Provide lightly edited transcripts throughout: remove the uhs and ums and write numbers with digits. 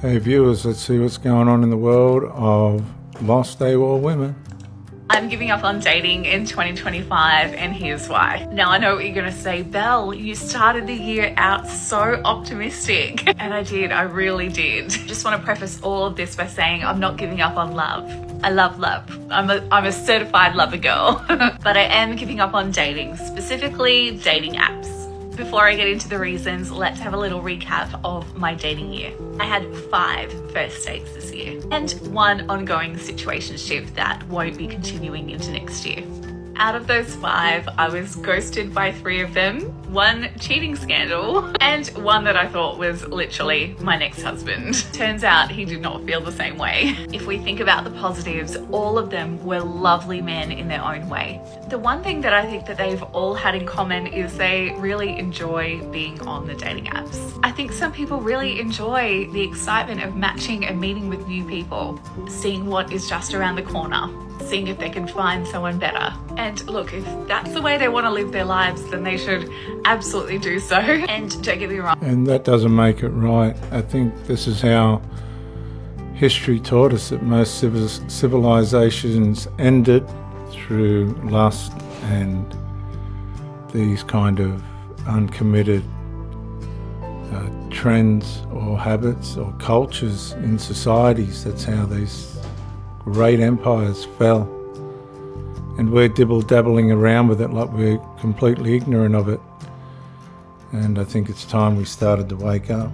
Hey viewers, let's see what's going on in the world of lost AWOL women. I'm giving up on dating in 2025 and here's why. Now I know what you're gonna say, Belle, you started the year out so optimistic. And I did, I really did. Just wanna preface all of this by saying I'm not giving up on love. I love love. I'm a certified lover girl. But I am giving up on dating, specifically dating apps. Before I get into the reasons, let's have a little recap of my dating year. I had 5 first dates this year and 1 ongoing situationship that won't be continuing into next year. Out of those 5, I was ghosted by 3 of them, 1 cheating scandal, and 1 that I thought was literally my next husband. Turns out he did not feel the same way. If we think about the positives, all of them were lovely men in their own way. The one thing that I think that they've all had in common is they really enjoy being on the dating apps. I think some people really enjoy the excitement of matching and meeting with new people, seeing what is just around the corner, seeing if they can find someone better. And look, if that's the way they want to live their lives, then they should absolutely do so. And don't get me wrong. And that doesn't make it right. I think this is how history taught us that most civilizations ended, through lust and these kind of uncommitted trends or habits or cultures in societies. That's how these great empires fell. And we're dibble-dabbling around with it like we're completely ignorant of it. And I think it's time we started to wake up.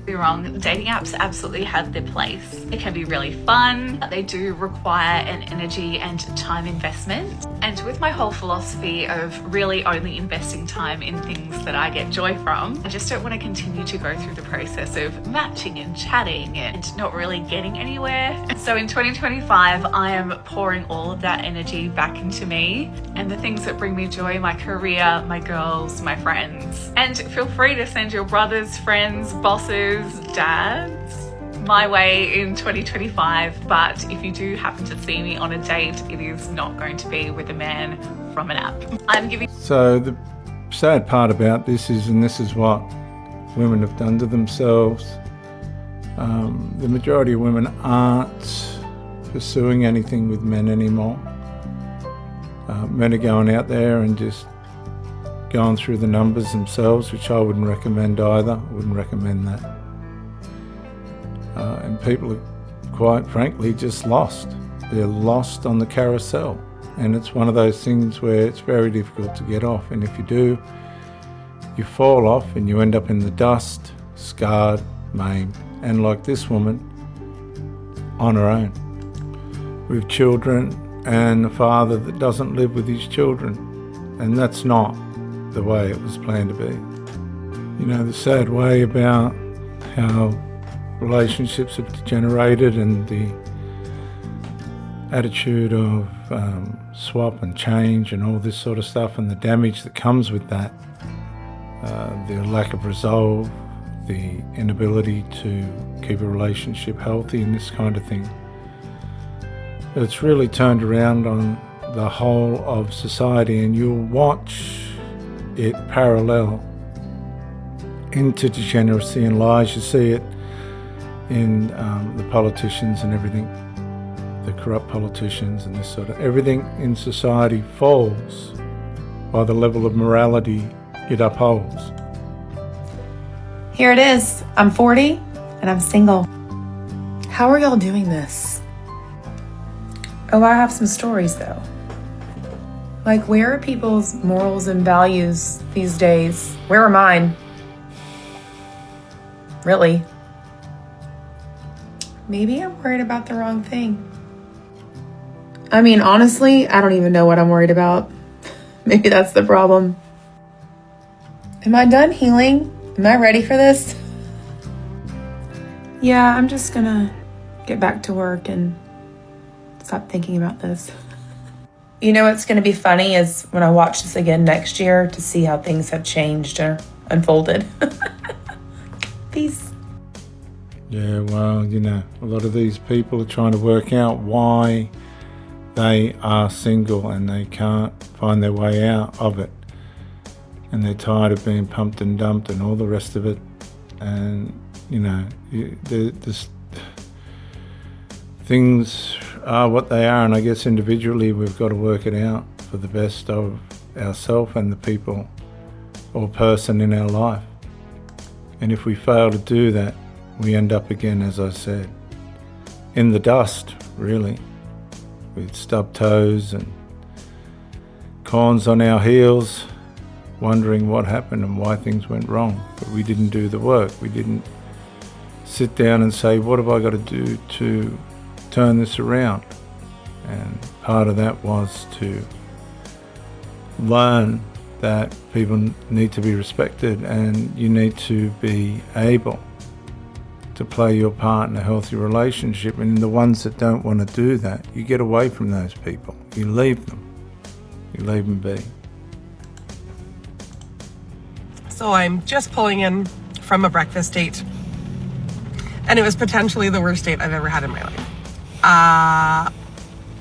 Be wrong, dating apps absolutely have their place. It can be really fun. They do require an energy and time investment. And with my whole philosophy of really only investing time in things that I get joy from, I just don't want to continue to go through the process of matching and chatting and not really getting anywhere. So in 2025, I am pouring all of that energy back into me and the things that bring me joy, my career, my girls, my friends. And feel free to send your brothers, friends, bosses, dads my way in 2025, but if you do happen to see me on a date, it is not going to be with a man from an app. So the sad part about this is, and this is what women have done to themselves, the majority of women aren't pursuing anything with men anymore. Men are going out there and just going through the numbers themselves, which I wouldn't recommend either. I wouldn't recommend that. And people are, quite frankly, just lost. They're lost on the carousel. And it's one of those things where it's very difficult to get off. And if you do, you fall off and you end up in the dust, scarred, maimed, and like this woman, on her own, with children and a father that doesn't live with his children. And that's not the way it was planned to be. You know, the sad way about how relationships have degenerated and the attitude of swap and change and all this sort of stuff, and the damage that comes with that, the lack of resolve, the inability to keep a relationship healthy and this kind of thing. It's really turned around on the whole of society, and you'll watch it parallel into degeneracy and lies. You see it in the politicians and everything, the corrupt politicians and this sort of everything in society falls by the level of morality it upholds. Here it is. I'm 40 and I'm single. How are y'all doing this? Oh, I have some stories though. Like, where are people's morals and values these days? Where are mine? Really? Maybe I'm worried about the wrong thing. I mean, honestly, I don't even know what I'm worried about. Maybe that's the problem. Am I done healing? Am I ready for this? Yeah, I'm just gonna get back to work and stop thinking about this. You know what's gonna be funny is when I watch this again next year to see how things have changed or unfolded. Peace. Yeah, well, you know, a lot of these people are trying to work out why they are single and they can't find their way out of it. And they're tired of being pumped and dumped and all the rest of it. And there's things are what they are, and I guess individually we've got to work it out for the best of ourselves and the people or person in our life. And if we fail to do that, we end up again, as I said, in the dust, really, with stubbed toes and corns on our heels, wondering what happened and why things went wrong. But we didn't do the work. We didn't sit down and say, what have I got to do to turn this around? And part of that was to learn that people need to be respected, and you need to be able to play your part in a healthy relationship. And the ones that don't want to do that, you get away from those people. You leave them. You leave them be. So I'm just pulling in from a breakfast date, and it was potentially the worst date I've ever had in my life.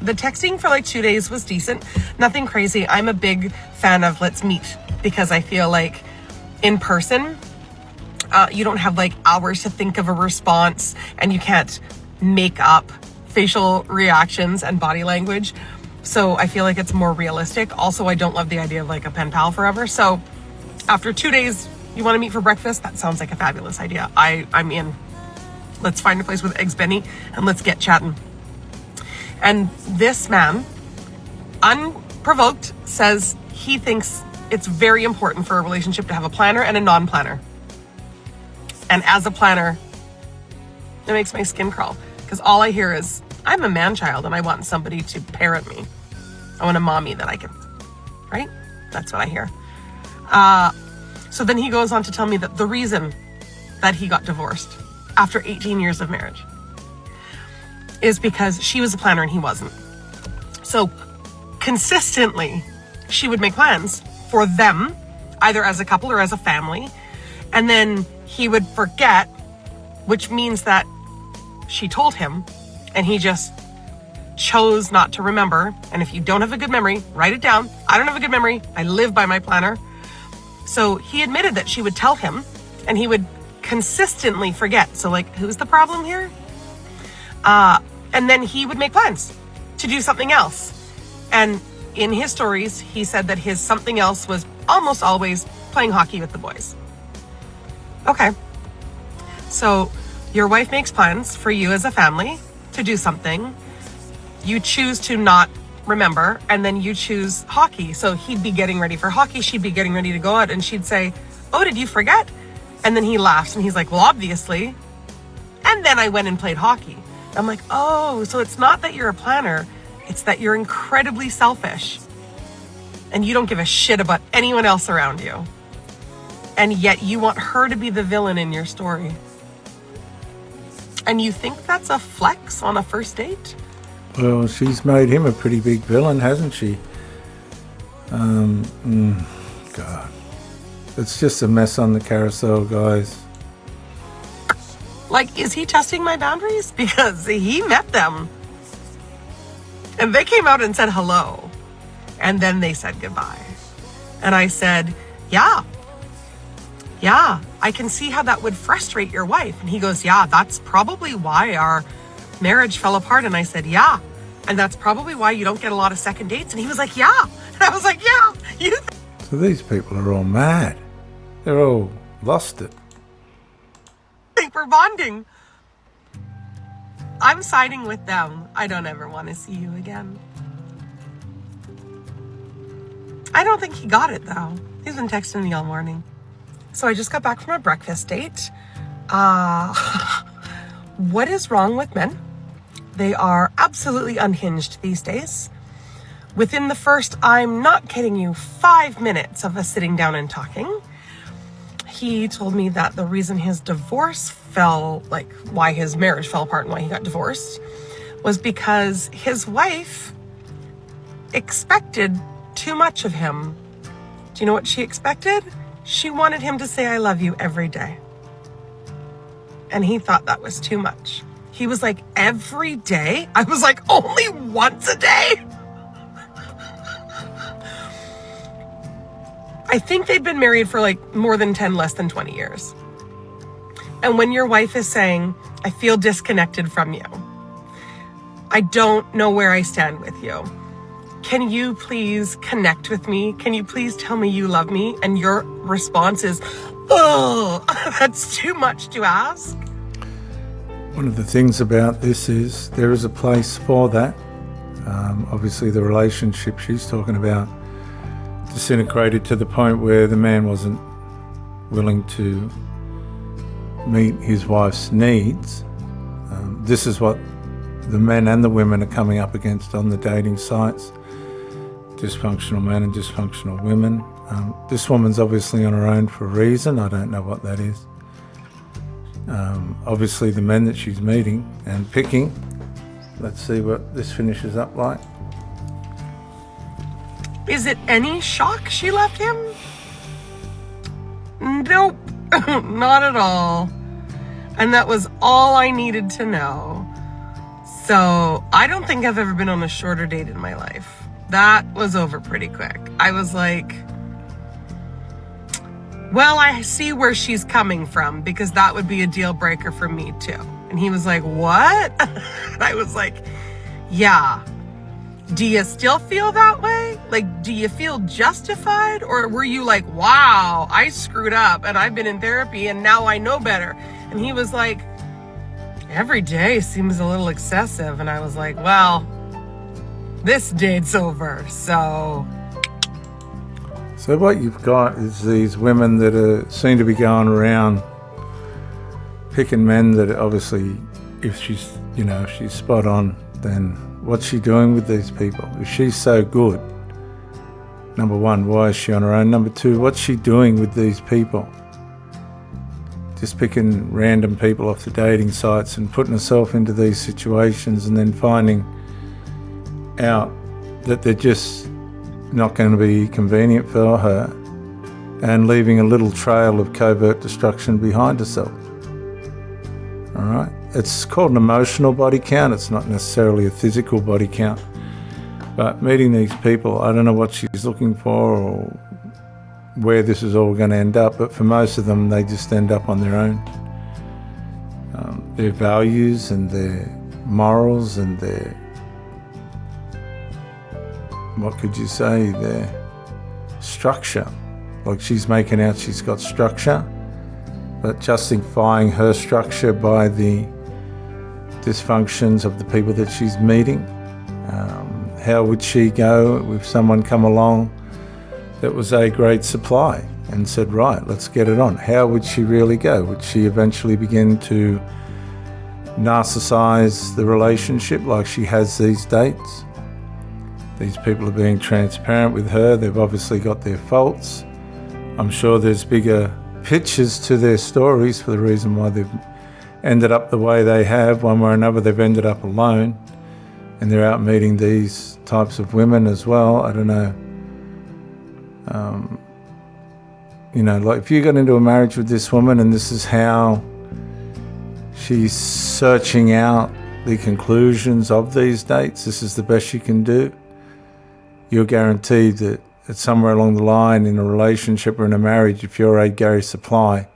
The texting for like 2 days was decent. Nothing crazy. I'm a big fan of let's meet, because I feel like in person, you don't have like hours to think of a response, and you can't make up facial reactions and body language. So I feel like it's more realistic. Also, I don't love the idea of like a pen pal forever. So after 2 days, you want to meet for breakfast? That sounds like a fabulous idea. I'm in. Let's find a place with eggs Benny and let's get chatting. And this man, unprovoked, says he thinks it's very important for a relationship to have a planner and a non-planner. And as a planner, it makes my skin crawl, because all I hear is, I'm a man-child and I want somebody to parent me. I want a mommy that I can, right? That's what I hear. So then he goes on to tell me that the reason that he got divorced after 18 years of marriage is because she was a planner and he wasn't. So consistently, she would make plans for them, either as a couple or as a family, and then he would forget, which means that she told him and he just chose not to remember. And if you don't have a good memory, write it down. I don't have a good memory. I live by my planner. So he admitted that she would tell him and he would consistently forget. So like, who's the problem here? And then he would make plans to do something else. And in his stories, he said that his something else was almost always playing hockey with the boys. Okay. So your wife makes plans for you as a family to do something. You choose to not remember, and then you choose hockey. So he'd be getting ready for hockey. She'd be getting ready to go out, and she'd say, oh, did you forget? And then he laughs and he's like, well, obviously. And then I went and played hockey. I'm like, oh, so it's not that you're a planner. It's that you're incredibly selfish and you don't give a shit about anyone else around you. And yet you want her to be the villain in your story. And you think that's a flex on a first date? Well, she's made him a pretty big villain, hasn't she? God. It's just a mess on the carousel, guys. Like, is he testing my boundaries? Because he met them. And they came out and said hello. And then they said goodbye. And I said, yeah, I can see how that would frustrate your wife. And he goes, yeah, that's probably why our marriage fell apart. And I said, yeah. And that's probably why you don't get a lot of second dates. And he was like, yeah. And I was like, yeah. So these people are all mad. They're all lost it. Think we're bonding. I'm siding with them. I don't ever want to see you again. I don't think he got it though. He's been texting me all morning. So I just got back from a breakfast date. What is wrong with men? They are absolutely unhinged these days. Within the first, I'm not kidding you, 5 minutes of us sitting down and talking, he told me that the reason his divorce fell, like why his marriage fell apart and why he got divorced, was because his wife expected too much of him. Do you know what she expected? She wanted him to say, I love you every day. And he thought that was too much. He was like, every day? I was like, only once a day? I think they'd been married for like more than 10, less than 20 years. And when your wife is saying, I feel disconnected from you, I don't know where I stand with you, can you please connect with me? Can you please tell me you love me? And your response is, oh, that's too much to ask. One of the things about this is there is a place for that. Obviously the relationship she's talking about disintegrated to the point where the man wasn't willing to meet his wife's needs. This is what the men and the women are coming up against on the dating sites. Dysfunctional men and dysfunctional women. This woman's obviously on her own for a reason. I don't know what that is. Obviously the men that she's meeting and picking. Let's see what this finishes up like. Is it any shock she left him? Nope, not at all. And that was all I needed to know. So I don't think I've ever been on a shorter date in my life. That was over pretty quick. I was like, well, I see where she's coming from, because that would be a deal breaker for me too. And he was like, what? I was like, yeah. Do you still feel that way? Like, do you feel justified? Or were you like, wow, I screwed up and I've been in therapy and now I know better? And he was like, every day seems a little excessive. And I was like, well, this date's over, so. So what you've got is these women that seem to be going around picking men that obviously, if she's, if she's spot on, then what's she doing with these people? If she's so good, number one, why is she on her own? Number two, what's she doing with these people? Just picking random people off the dating sites and putting herself into these situations and then finding out that they're just not going to be convenient for her and leaving a little trail of covert destruction behind herself. All right? It's called an emotional body count. It's not necessarily a physical body count. But meeting these people, I don't know what she's looking for or where this is all going to end up, but for most of them, they just end up on their own. Their values and their morals and their, what could you say, their structure. Like she's making out she's got structure, but justifying her structure by the dysfunctions of the people that she's meeting. How would she go if someone come along that was a great supply and said, right, let's get it on? How would she really go? Would she eventually begin to narcissize the relationship like she has these dates? These people are being transparent with her. They've obviously got their faults. I'm sure there's bigger pictures to their stories for the reason why they've ended up the way they have. One way or another, they've ended up alone, and they're out meeting these types of women as well. I don't know. Like if you got into a marriage with this woman and this is how she's searching out the conclusions of these dates, this is the best you can do, you're guaranteed that somewhere along the line in a relationship or in a marriage, if you're a Gary Supply,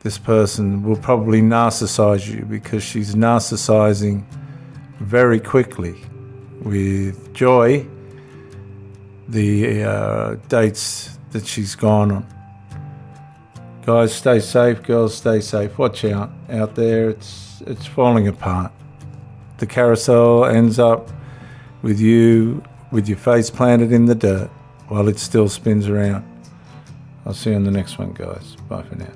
this person will probably narcissize you, because she's narcissizing very quickly with Joy the dates that she's gone on. Guys, stay safe. Girls, stay safe. Watch out there. It's falling apart. The carousel ends up with you with your face planted in the dirt while it still spins around. I'll see you on the next one, guys. Bye for now.